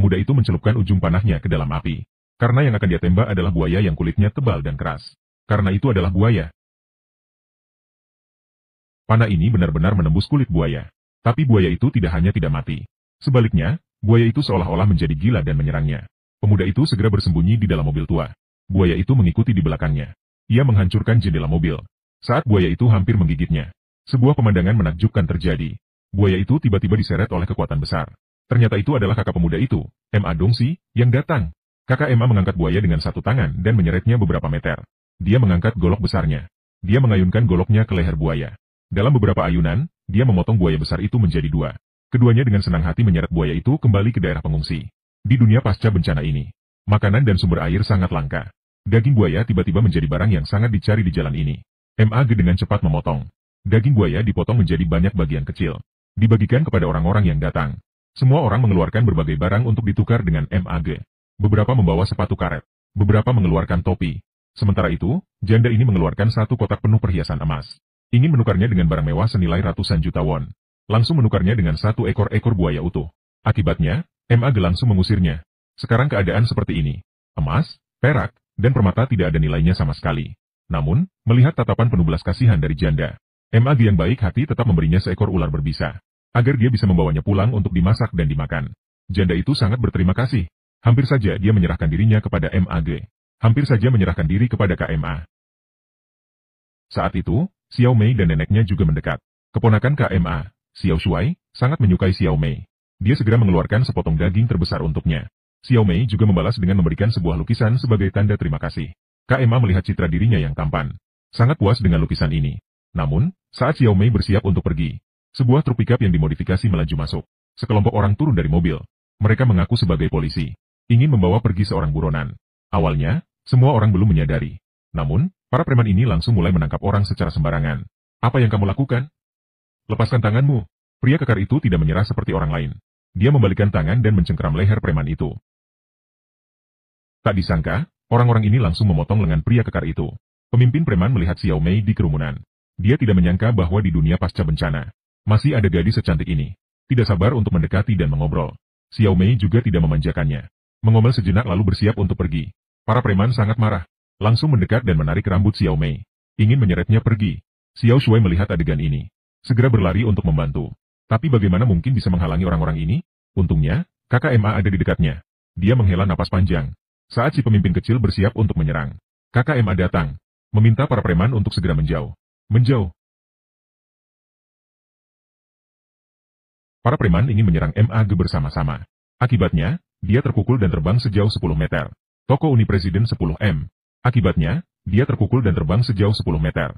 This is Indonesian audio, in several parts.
Pemuda itu mencelupkan ujung panahnya ke dalam api. Karena yang akan dia tembak adalah buaya yang kulitnya tebal dan keras. Karena itu adalah buaya. Panah ini benar-benar menembus kulit buaya. Tapi buaya itu tidak hanya tidak mati. Sebaliknya, buaya itu seolah-olah menjadi gila dan menyerangnya. Pemuda itu segera bersembunyi di dalam mobil tua. Buaya itu mengikuti di belakangnya. Ia menghancurkan jendela mobil. Saat buaya itu hampir menggigitnya, sebuah pemandangan menakjubkan terjadi. Buaya itu tiba-tiba diseret oleh kekuatan besar. Ternyata itu adalah kakak pemuda itu, Ma Dongsi, yang datang. Kakak Ma mengangkat buaya dengan satu tangan dan menyeretnya beberapa meter. Dia mengangkat golok besarnya. Dia mengayunkan goloknya ke leher buaya. Dalam beberapa ayunan, dia memotong buaya besar itu menjadi dua. Keduanya dengan senang hati menyeret buaya itu kembali ke daerah pengungsi. Di dunia pasca bencana ini, makanan dan sumber air sangat langka. Daging buaya tiba-tiba menjadi barang yang sangat dicari di jalan ini. MAG dengan cepat memotong. Daging buaya dipotong menjadi banyak bagian kecil. Dibagikan kepada orang-orang yang datang. Semua orang mengeluarkan berbagai barang untuk ditukar dengan MAG. Beberapa membawa sepatu karet. Beberapa mengeluarkan topi. Sementara itu, janda ini mengeluarkan satu kotak penuh perhiasan emas. Ingin menukarnya dengan barang mewah senilai ratusan juta won. Langsung menukarnya dengan satu ekor buaya utuh. Akibatnya, MAG langsung mengusirnya. Sekarang keadaan seperti ini. Emas, perak, dan permata tidak ada nilainya sama sekali. Namun, melihat tatapan penuh belas kasihan dari janda, MAG yang baik hati tetap memberinya seekor ular berbisa. Agar dia bisa membawanya pulang untuk dimasak dan dimakan. Janda itu sangat berterima kasih. Hampir saja dia menyerahkan dirinya kepada MAG. Hampir saja menyerahkan diri kepada KMA. Saat itu, Xiao Mei dan neneknya juga mendekat. Keponakan KMA, Xiao Shuai, sangat menyukai Xiao Mei. Dia segera mengeluarkan sepotong daging terbesar untuknya. Xiao Mei juga membalas dengan memberikan sebuah lukisan sebagai tanda terima kasih. KMA melihat citra dirinya yang tampan. Sangat puas dengan lukisan ini. Namun, saat Xiao Mei bersiap untuk pergi, sebuah truk pickup yang dimodifikasi melaju masuk. Sekelompok orang turun dari mobil. Mereka mengaku sebagai polisi. Ingin membawa pergi seorang buronan. Awalnya, semua orang belum menyadari. Namun, para preman ini langsung mulai menangkap orang secara sembarangan. Apa yang kamu lakukan? Lepaskan tanganmu. Pria kekar itu tidak menyerah seperti orang lain. Dia membalikkan tangan dan mencengkeram leher preman itu. Tak disangka, orang-orang ini langsung memotong lengan pria kekar itu. Pemimpin preman melihat Xiao Mei di kerumunan. Dia tidak menyangka bahwa di dunia pasca bencana, masih ada gadis secantik ini. Tidak sabar untuk mendekati dan mengobrol. Xiao Mei juga tidak memanjakannya. Mengomel sejenak lalu bersiap untuk pergi. Para preman sangat marah. Langsung mendekat dan menarik rambut Xiao Mei. Ingin menyeretnya pergi. Xiao Shuai melihat adegan ini. Segera berlari untuk membantu. Tapi bagaimana mungkin bisa menghalangi orang-orang ini? Untungnya, kakak Ma ada di dekatnya. Dia menghela napas panjang. Saat si pemimpin kecil bersiap untuk menyerang, kakak Ma datang. Meminta para preman untuk segera menjauh. Menjauh. Para preman ingin menyerang MAG bersama-sama. Akibatnya, dia terpukul dan terbang sejauh 10 meter. Toko Uni Presiden 10M. Akibatnya, dia terpukul dan terbang sejauh 10 meter.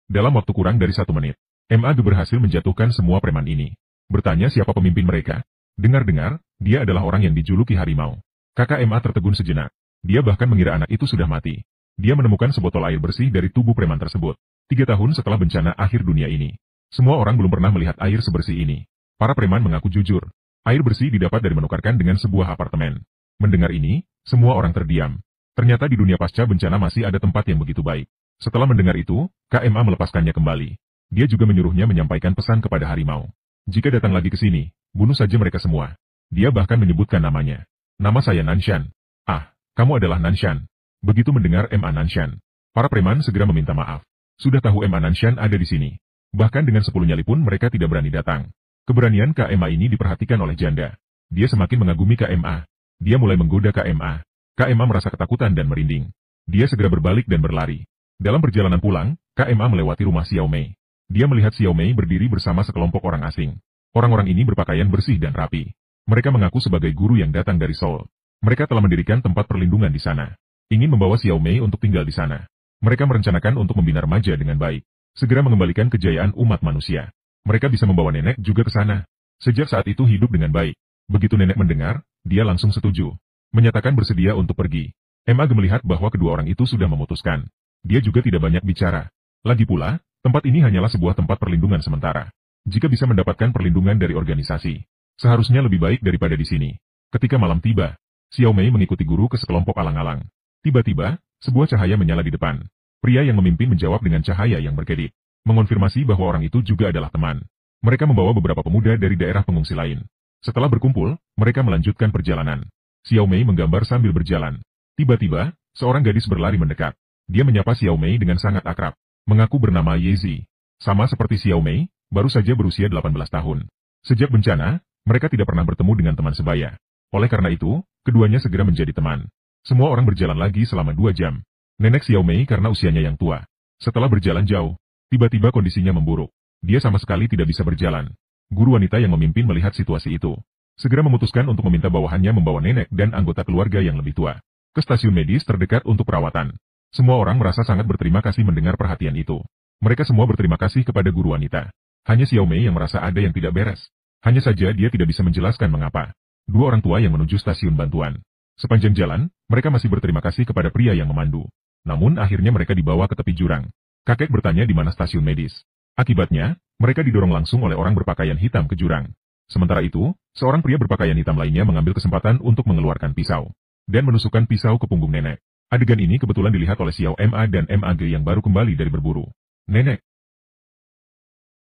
Dalam waktu kurang dari 1 menit, MAG berhasil menjatuhkan semua preman ini. Bertanya siapa pemimpin mereka? Dengar-dengar, dia adalah orang yang dijuluki harimau. Kakak Ma tertegun sejenak. Dia bahkan mengira anak itu sudah mati. Dia menemukan sebotol air bersih dari tubuh preman tersebut. 3 tahun setelah bencana akhir dunia ini. Semua orang belum pernah melihat air sebersih ini. Para preman mengaku jujur. Air bersih didapat dari menukarkan dengan sebuah apartemen. Mendengar ini, semua orang terdiam. Ternyata di dunia pasca bencana masih ada tempat yang begitu baik. Setelah mendengar itu, KMA melepaskannya kembali. Dia juga menyuruhnya menyampaikan pesan kepada harimau. Jika datang lagi ke sini, bunuh saja mereka semua. Dia bahkan menyebutkan namanya. Nama saya Nanshan. Ah, kamu adalah Nanshan. Begitu mendengar Ma Nanshan, para preman segera meminta maaf. Sudah tahu Ma Nanshan ada di sini. Bahkan dengan 10 nyali pun mereka tidak berani datang. Keberanian KMA ini diperhatikan oleh janda. Dia semakin mengagumi KMA. Dia mulai menggoda KMA. KMA merasa ketakutan dan merinding. Dia segera berbalik dan berlari. Dalam perjalanan pulang, KMA melewati rumah Xiao Mei. Dia melihat Xiao Mei berdiri bersama sekelompok orang asing. Orang-orang ini berpakaian bersih dan rapi. Mereka mengaku sebagai guru yang datang dari Seoul. Mereka telah mendirikan tempat perlindungan di sana. Ingin membawa Xiao Mei untuk tinggal di sana. Mereka merencanakan untuk membina remaja dengan baik. Segera mengembalikan kejayaan umat manusia. Mereka bisa membawa nenek juga ke sana. Sejak saat itu hidup dengan baik. Begitu nenek mendengar, dia langsung setuju. Menyatakan bersedia untuk pergi. MAG melihat bahwa kedua orang itu sudah memutuskan. Dia juga tidak banyak bicara. Lagi pula, tempat ini hanyalah sebuah tempat perlindungan sementara. Jika bisa mendapatkan perlindungan dari organisasi, seharusnya lebih baik daripada di sini. Ketika malam tiba, Xiao Mei mengikuti guru ke sekelompok alang-alang. Tiba-tiba, sebuah cahaya menyala di depan. Pria yang memimpin menjawab dengan cahaya yang berkedip. Mengonfirmasi bahwa orang itu juga adalah teman. Mereka membawa beberapa pemuda dari daerah pengungsi lain. Setelah berkumpul, mereka melanjutkan perjalanan. Xiao Mei menggambar sambil berjalan. Tiba-tiba, seorang gadis berlari mendekat. Dia menyapa Xiao Mei dengan sangat akrab. Mengaku bernama Yezi. Sama seperti Xiao Mei, baru saja berusia 18 tahun. Sejak bencana, mereka tidak pernah bertemu dengan teman sebaya. Oleh karena itu, keduanya segera menjadi teman. Semua orang berjalan lagi selama 2 jam. Nenek Xiao Mei karena usianya yang tua. Setelah berjalan jauh, tiba-tiba kondisinya memburuk. Dia sama sekali tidak bisa berjalan. Guru wanita yang memimpin melihat situasi itu. Segera memutuskan untuk meminta bawahannya membawa nenek dan anggota keluarga yang lebih tua ke stasiun medis terdekat untuk perawatan. Semua orang merasa sangat berterima kasih mendengar perhatian itu. Mereka semua berterima kasih kepada guru wanita. Hanya Xiao Mei yang merasa ada yang tidak beres. Hanya saja dia tidak bisa menjelaskan mengapa. 2 orang tua yang menuju stasiun bantuan. Sepanjang jalan, mereka masih berterima kasih kepada pria yang memandu. Namun akhirnya mereka dibawa ke tepi jurang. Kakek bertanya di mana stasiun medis. Akibatnya, mereka didorong langsung oleh orang berpakaian hitam ke jurang. Sementara itu, seorang pria berpakaian hitam lainnya mengambil kesempatan untuk mengeluarkan pisau dan menusukkan pisau ke punggung nenek. Adegan ini kebetulan dilihat oleh Xiao Ma dan MAG yang baru kembali dari berburu. Nenek.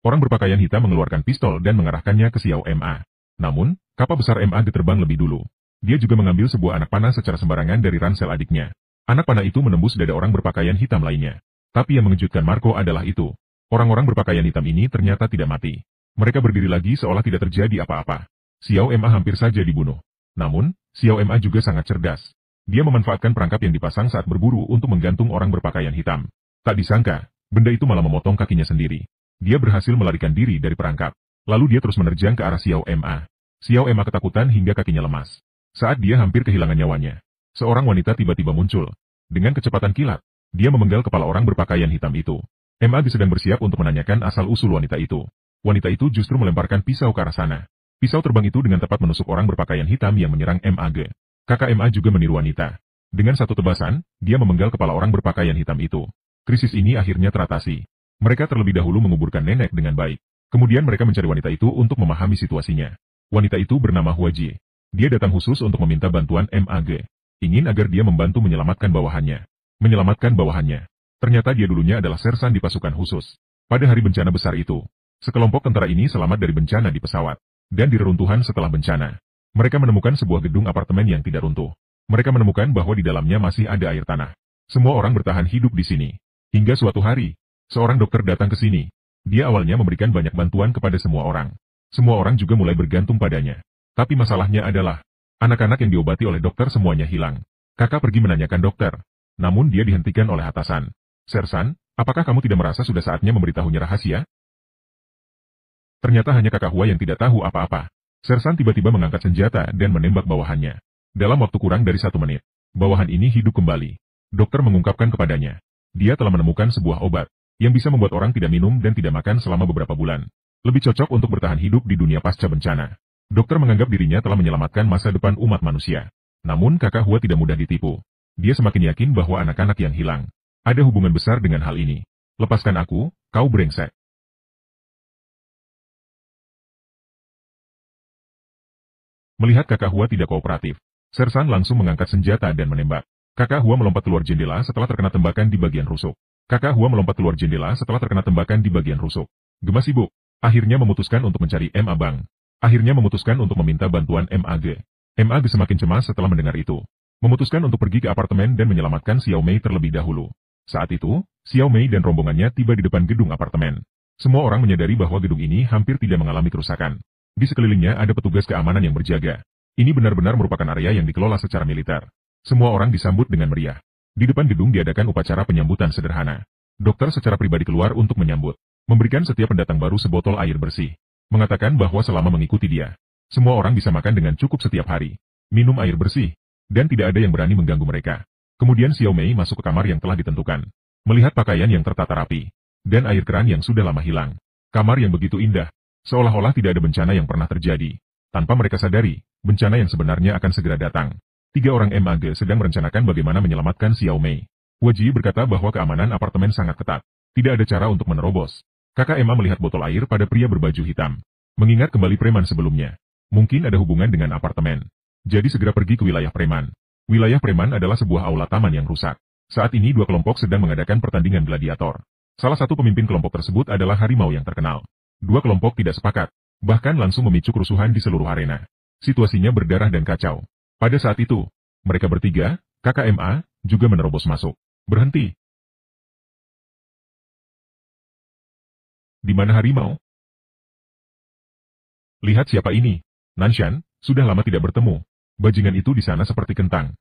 Orang berpakaian hitam mengeluarkan pistol dan mengarahkannya ke Xiao Ma. Namun, kapal besar MAG terbang lebih dulu. Dia juga mengambil sebuah anak panah secara sembarangan dari ransel adiknya. Anak panah itu menembus dada orang berpakaian hitam lainnya. Tapi yang mengejutkan Marco adalah itu. Orang-orang berpakaian hitam ini ternyata tidak mati. Mereka berdiri lagi seolah tidak terjadi apa-apa. Xiao Ma hampir saja dibunuh. Namun, Xiao Ma juga sangat cerdas. Dia memanfaatkan perangkap yang dipasang saat berburu untuk menggantung orang berpakaian hitam. Tak disangka, benda itu malah memotong kakinya sendiri. Dia berhasil melarikan diri dari perangkap. Lalu dia terus menerjang ke arah Xiao Ma. Xiao Ma ketakutan hingga kakinya lemas. Saat dia hampir kehilangan nyawanya, seorang wanita tiba-tiba muncul. Dengan kecepatan kilat, dia memenggal kepala orang berpakaian hitam itu. MAG sedang bersiap untuk menanyakan asal-usul wanita itu. Wanita itu justru melemparkan pisau ke arah sana. Pisau terbang itu dengan tepat menusuk orang berpakaian hitam yang menyerang MAG. Kakak MA juga meniru wanita. Dengan satu tebasan, dia memenggal kepala orang berpakaian hitam itu. Krisis ini akhirnya teratasi. Mereka terlebih dahulu menguburkan nenek dengan baik. Kemudian mereka mencari wanita itu untuk memahami situasinya. Wanita itu bernama Huaji. Dia datang khusus untuk meminta bantuan MAG. Ingin agar dia membantu menyelamatkan bawahannya. Menyelamatkan bawahannya. Ternyata dia dulunya adalah sersan di pasukan khusus. Pada hari bencana besar itu, sekelompok tentara ini selamat dari bencana di pesawat. Dan di reruntuhan setelah bencana. Mereka menemukan sebuah gedung apartemen yang tidak runtuh. Mereka menemukan bahwa di dalamnya masih ada air tanah. Semua orang bertahan hidup di sini. Hingga suatu hari, seorang dokter datang ke sini. Dia awalnya memberikan banyak bantuan kepada semua orang. Semua orang juga mulai bergantung padanya. Tapi masalahnya adalah, anak-anak yang diobati oleh dokter semuanya hilang. Kakak pergi menanyakan dokter. Namun dia dihentikan oleh atasan. Sersan, apakah kamu tidak merasa sudah saatnya memberitahunya rahasia? Ternyata hanya kakak Hua yang tidak tahu apa-apa. Sersan tiba-tiba mengangkat senjata dan menembak bawahannya. Dalam waktu kurang dari 1 menit, bawahan ini hidup kembali. Dokter mengungkapkan kepadanya. Dia telah menemukan sebuah obat yang bisa membuat orang tidak minum dan tidak makan selama beberapa bulan. Lebih cocok untuk bertahan hidup di dunia pasca bencana. Dokter menganggap dirinya telah menyelamatkan masa depan umat manusia. Namun kakak Hua tidak mudah ditipu. Dia semakin yakin bahwa anak-anak yang hilang ada hubungan besar dengan hal ini. Lepaskan aku, kau brengsek. Melihat kakak Hua tidak kooperatif, Sersan langsung mengangkat senjata dan menembak. Kakak Hua melompat keluar jendela setelah terkena tembakan di bagian rusuk. Kakak Hua melompat keluar jendela setelah terkena tembakan di bagian rusuk. Gemas sibuk. Akhirnya memutuskan untuk mencari MA Bang. Akhirnya memutuskan untuk meminta bantuan MAG. MAG semakin cemas setelah mendengar itu. Memutuskan untuk pergi ke apartemen dan menyelamatkan Xiao Mei terlebih dahulu. Saat itu, Xiao Mei dan rombongannya tiba di depan gedung apartemen. Semua orang menyadari bahwa gedung ini hampir tidak mengalami kerusakan. Di sekelilingnya ada petugas keamanan yang berjaga. Ini benar-benar merupakan area yang dikelola secara militer. Semua orang disambut dengan meriah. Di depan gedung diadakan upacara penyambutan sederhana. Dokter secara pribadi keluar untuk menyambut. Memberikan setiap pendatang baru sebotol air bersih. Mengatakan bahwa selama mengikuti dia, semua orang bisa makan dengan cukup setiap hari. Minum air bersih. Dan tidak ada yang berani mengganggu mereka. Kemudian Xiao Mei masuk ke kamar yang telah ditentukan. Melihat pakaian yang tertata rapi. Dan air keran yang sudah lama hilang. Kamar yang begitu indah. Seolah-olah tidak ada bencana yang pernah terjadi. Tanpa mereka sadari, bencana yang sebenarnya akan segera datang. 3 orang MAG sedang merencanakan bagaimana menyelamatkan Xiao Mei. Waji berkata bahwa keamanan apartemen sangat ketat. Tidak ada cara untuk menerobos. Kakak Emma melihat botol air pada pria berbaju hitam. Mengingat kembali preman sebelumnya. Mungkin ada hubungan dengan apartemen. Jadi segera pergi ke wilayah preman. Wilayah preman adalah sebuah aula taman yang rusak. Saat ini 2 kelompok sedang mengadakan pertandingan gladiator. Salah satu pemimpin kelompok tersebut adalah harimau yang terkenal. Dua kelompok tidak sepakat, bahkan langsung memicu kerusuhan di seluruh arena. Situasinya berdarah dan kacau. Pada saat itu, mereka bertiga, KKMA, juga menerobos masuk. Berhenti. Di mana harimau? Lihat siapa ini. Nanshan, sudah lama tidak bertemu. Bajingan itu di sana seperti kentang.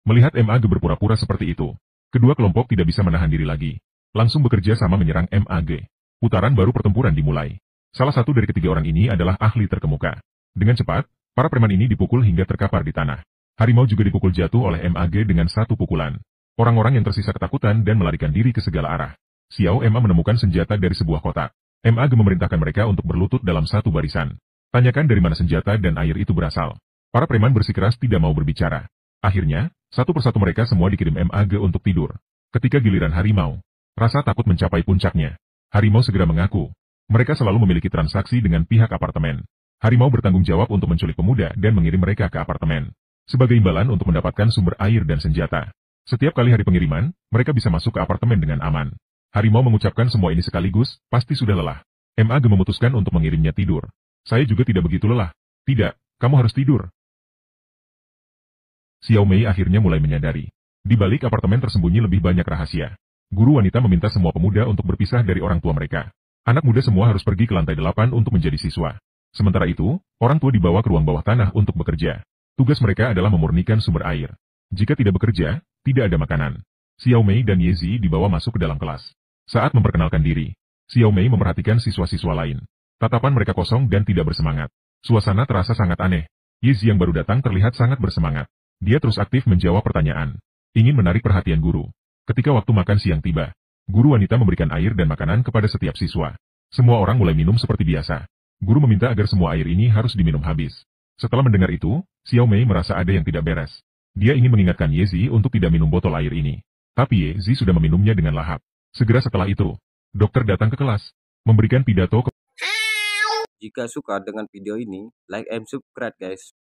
Melihat MAG berpura-pura seperti itu, kedua kelompok tidak bisa menahan diri lagi. Langsung bekerja sama menyerang MAG. Putaran baru pertempuran dimulai. Salah satu dari ketiga orang ini adalah ahli terkemuka. Dengan cepat, para preman ini dipukul hingga terkapar di tanah. Harimau juga dipukul jatuh oleh MAG dengan satu pukulan. Orang-orang yang tersisa ketakutan dan melarikan diri ke segala arah. Xiao Ma menemukan senjata dari sebuah kotak. MAG memerintahkan mereka untuk berlutut dalam satu barisan. Tanyakan dari mana senjata dan air itu berasal. Para preman bersikeras tidak mau berbicara. Akhirnya, satu persatu mereka semua dikirim MAG untuk tidur. Ketika giliran harimau, rasa takut mencapai puncaknya. Harimau segera mengaku. Mereka selalu memiliki transaksi dengan pihak apartemen. Harimau bertanggung jawab untuk menculik pemuda dan mengirim mereka ke apartemen. Sebagai imbalan untuk mendapatkan sumber air dan senjata. Setiap kali hari pengiriman, mereka bisa masuk ke apartemen dengan aman. Harimau mengucapkan semua ini sekaligus, pasti sudah lelah. MAG memutuskan untuk mengirimnya tidur. Saya juga tidak begitu lelah. Tidak, kamu harus tidur. Xiao Mei akhirnya mulai menyadari. Di balik apartemen tersembunyi lebih banyak rahasia. Guru wanita meminta semua pemuda untuk berpisah dari orang tua mereka. Anak muda semua harus pergi ke lantai 8 untuk menjadi siswa. Sementara itu, orang tua dibawa ke ruang bawah tanah untuk bekerja. Tugas mereka adalah memurnikan sumber air. Jika tidak bekerja, tidak ada makanan. Xiao Mei dan Ye Zi dibawa masuk ke dalam kelas. Saat memperkenalkan diri, Xiao Mei memperhatikan siswa-siswa lain. Tatapan mereka kosong dan tidak bersemangat. Suasana terasa sangat aneh. Ye Zi yang baru datang terlihat sangat bersemangat. Dia terus aktif menjawab pertanyaan. Ingin menarik perhatian guru. Ketika waktu makan siang tiba, guru wanita memberikan air dan makanan kepada setiap siswa. Semua orang mulai minum seperti biasa. Guru meminta agar semua air ini harus diminum habis. Setelah mendengar itu, Xiao Mei merasa ada yang tidak beres. Dia ingin mengingatkan Ye Zi untuk tidak minum botol air ini. Tapi Ye Zi sudah meminumnya dengan lahap. Segera setelah itu, dokter datang ke kelas, memberikan pidato ke... Jika suka dengan video ini, like and subscribe guys.